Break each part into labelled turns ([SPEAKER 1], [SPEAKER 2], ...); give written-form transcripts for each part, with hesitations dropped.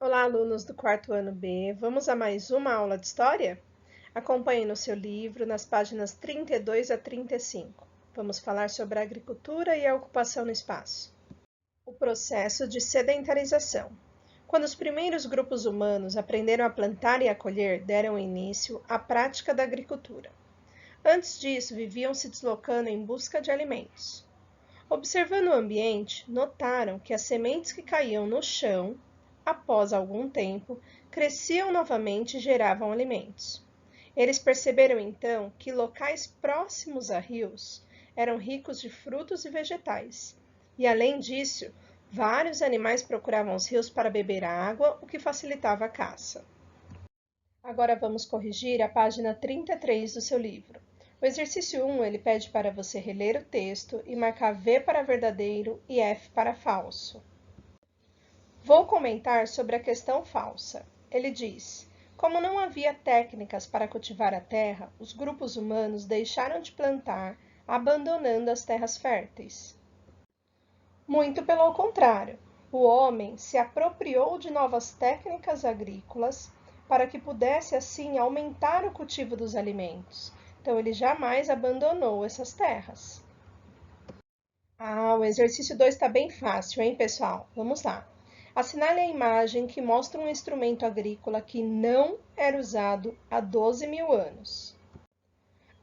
[SPEAKER 1] Olá, alunos do quarto ano B. Vamos a mais uma aula de História? Acompanhe no seu livro, nas páginas 32 a 35. Vamos falar sobre a agricultura e a ocupação no espaço. O processo de sedentarização. Quando os primeiros grupos humanos aprenderam a plantar e a colher, deram início à prática da agricultura. Antes disso, viviam se deslocando em busca de alimentos. Observando o ambiente, notaram que as sementes que caíam no chão, após algum tempo, cresciam novamente e geravam alimentos. Eles perceberam então que locais próximos a rios eram ricos de frutos e vegetais, e além disso, vários animais procuravam os rios para beber água, o que facilitava a caça. Agora vamos corrigir a página 33 do seu livro. O exercício 1, ele pede para você reler o texto e marcar V para verdadeiro e F para falso. Vou comentar sobre a questão falsa. Ele diz: como não havia técnicas para cultivar a terra, os grupos humanos deixaram de plantar, abandonando as terras férteis. Muito pelo contrário, o homem se apropriou de novas técnicas agrícolas para que pudesse assim aumentar o cultivo dos alimentos. Então, ele jamais abandonou essas terras. O exercício 2 está bem fácil, hein, pessoal? Vamos lá. Assinale a imagem que mostra um instrumento agrícola que não era usado há 12 mil anos.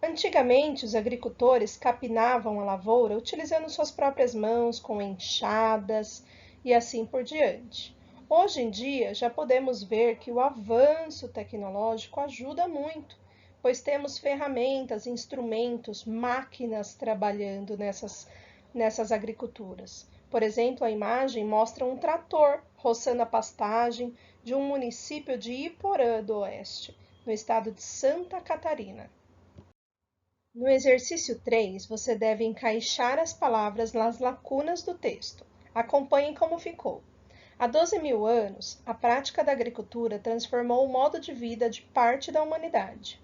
[SPEAKER 1] Antigamente, os agricultores capinavam a lavoura utilizando suas próprias mãos, com enxadas e assim por diante. Hoje em dia, já podemos ver que o avanço tecnológico ajuda muito, pois temos ferramentas, instrumentos, máquinas trabalhando nessas agriculturas. Por exemplo, a imagem mostra um trator roçando a pastagem de um município de Iporã do Oeste, no estado de Santa Catarina. No exercício 3, você deve encaixar as palavras nas lacunas do texto. Acompanhe como ficou. Há 12 mil anos, a prática da agricultura transformou o modo de vida de parte da humanidade.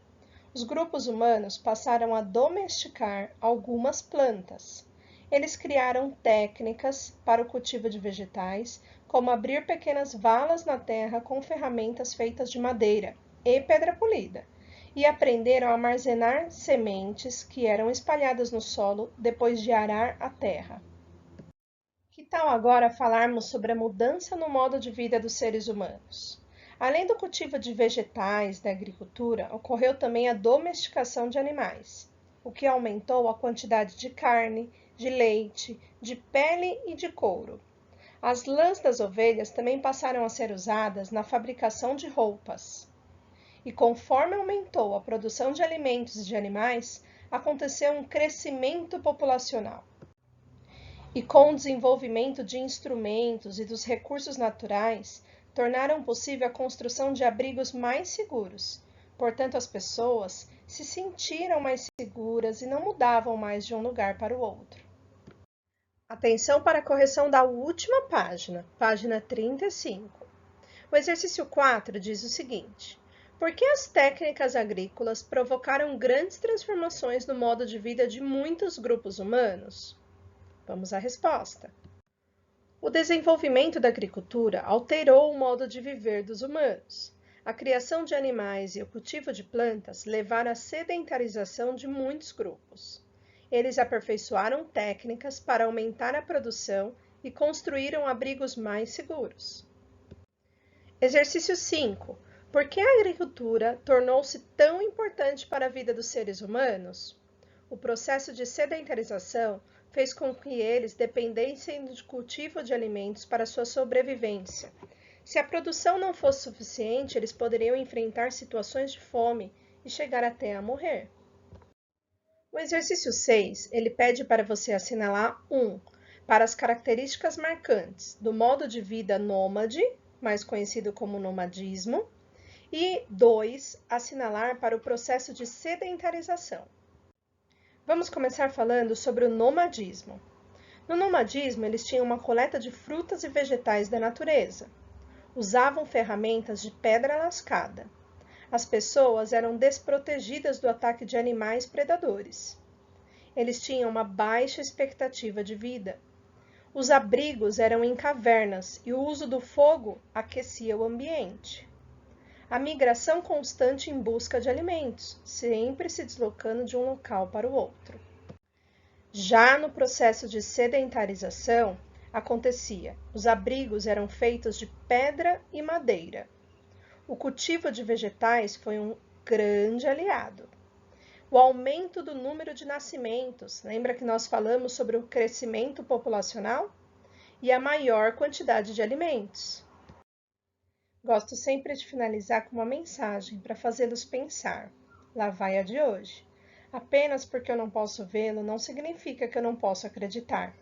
[SPEAKER 1] Os grupos humanos passaram a domesticar algumas plantas. Eles criaram técnicas para o cultivo de vegetais, como abrir pequenas valas na terra com ferramentas feitas de madeira e pedra polida, e aprenderam a armazenar sementes que eram espalhadas no solo depois de arar a terra. Que tal agora falarmos sobre a mudança no modo de vida dos seres humanos? Além do cultivo de vegetais da agricultura, ocorreu também a domesticação de animais, o que aumentou a quantidade de carne, de leite, de pele e de couro. As lãs das ovelhas também passaram a ser usadas na fabricação de roupas. E conforme aumentou a produção de alimentos e de animais, aconteceu um crescimento populacional. E com o desenvolvimento de instrumentos e dos recursos naturais, tornaram possível a construção de abrigos mais seguros. Portanto, as pessoas se sentiram mais seguras e não mudavam mais de um lugar para o outro. Atenção para a correção da última página, página 35. O exercício 4 diz o seguinte: por que as técnicas agrícolas provocaram grandes transformações no modo de vida de muitos grupos humanos? Vamos à resposta. O desenvolvimento da agricultura alterou o modo de viver dos humanos. A criação de animais e o cultivo de plantas levaram à sedentarização de muitos grupos. Eles aperfeiçoaram técnicas para aumentar a produção e construíram abrigos mais seguros. Exercício 5. Por que a agricultura tornou-se tão importante para a vida dos seres humanos? O processo de sedentarização fez com que eles dependessem do cultivo de alimentos para sua sobrevivência. Se a produção não fosse suficiente, eles poderiam enfrentar situações de fome e chegar até a morrer. O exercício 6, ele pede para você assinalar 1. Para as características marcantes do modo de vida nômade, mais conhecido como nomadismo, e 2. Assinalar para o processo de sedentarização. Vamos começar falando sobre o nomadismo. No nomadismo, eles tinham uma coleta de frutas e vegetais da natureza. Usavam ferramentas de pedra lascada. As pessoas eram desprotegidas do ataque de animais predadores. Eles tinham uma baixa expectativa de vida. Os abrigos eram em cavernas e o uso do fogo aquecia o ambiente. A migração constante em busca de alimentos, sempre se deslocando de um local para o outro. Já no processo de sedentarização, acontecia: os abrigos eram feitos de pedra e madeira. O cultivo de vegetais foi um grande aliado. O aumento do número de nascimentos, lembra que nós falamos sobre o crescimento populacional? E a maior quantidade de alimentos. Gosto sempre de finalizar com uma mensagem para fazê-los pensar. Lá vai a de hoje. Apenas porque eu não posso vê-lo não significa que eu não posso acreditar.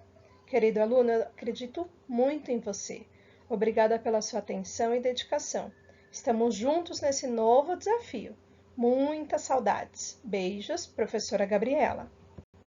[SPEAKER 1] Querido aluno, eu acredito muito em você. Obrigada pela sua atenção e dedicação. Estamos juntos nesse novo desafio. Muitas saudades. Beijos, professora Gabriela.